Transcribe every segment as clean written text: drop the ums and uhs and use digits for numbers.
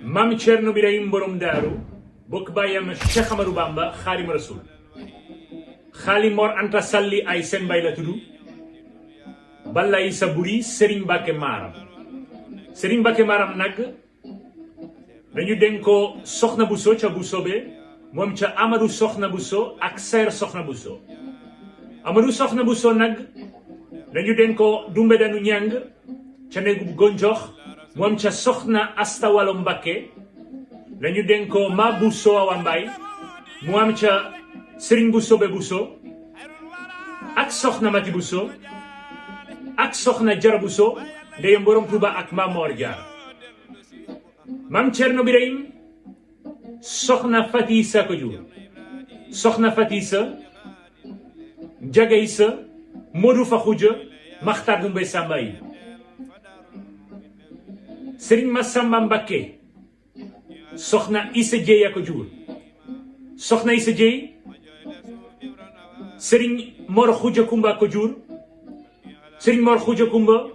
Mam Cerno Birahim borom daaru bokk bàyyam Cheikh Amadou Bamba Xaadimu Rasuul Xaali Mor Anta Salli ay seen bay la tudd Balla Isa Buri Serigne Mbacke Maram Serigne Mbacke Maram nag dañu dénkoo Soxna Bousso ca Bousso be moom ca Amadou Soxna Bousso ak Seer Soxna Bousso Amadou Soxna Bousso nag dañu dénkoo Dumbe Danu Ñang ca néegu Gonjox moom ca Soxna Asta Walo Mbakke dañu dénkoo Ma Bousso Awa Mbaay mu am ca Serigne Bousso be Bousso ak Soxna Mati Bousso ak Soxna Jara Bousso ndeyam borom Tuuba ak Maam Moor Jaara Mam Cerno Birahim Soxna Fatisa ko jur Soxna Fatisa Jagaysa Modou Fa Xuja Maxtaar Dumbe Samba yi Serigne Massamba Mbakke Soxna Issa Dieye ko jur Soxna Issa Dieye Serigne Mor Xuja Kumba ko jur Serigne Mor Xuja Kumba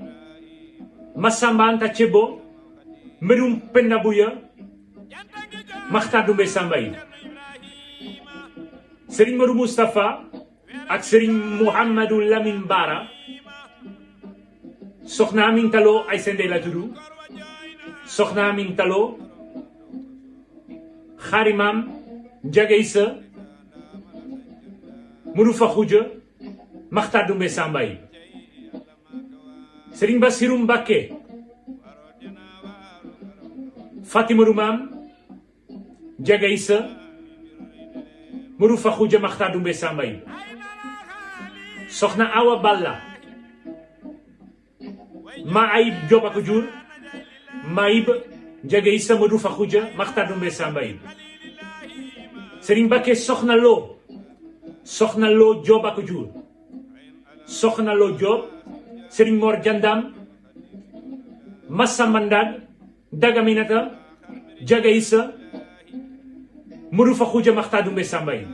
Massamba Anta Cebo Medum Penna Buya Maxtaar Dumbe Samba yi Serigne Modou Moustapha ak Serigne Mouhamadou Lamine Bara Soxna Amin Talo ay sende la tudd Soxna Amin Talo Xarimam Jagaysa Modou Fa Xuja Maxtaar Dumbe Samba yi Serigne Bassirou Mbacké Fatima Maam Jagaysa Modou Fa Xuja Maxtaar Dumbe Samba yi Soxna Awa Balla Ma Ayib Joba ko jur Maïb Jagaysa Modou Fa Xuja Maxtaar Dumbe Samba yi Serigne Mbacké Soxna Lo Joba ko jur Soxna Lo Job Serigne Mor Jandam Massamba Ndag Dagaminata Jagaysa Modou Fa Xuja Maxtaar Dumbe Samba yi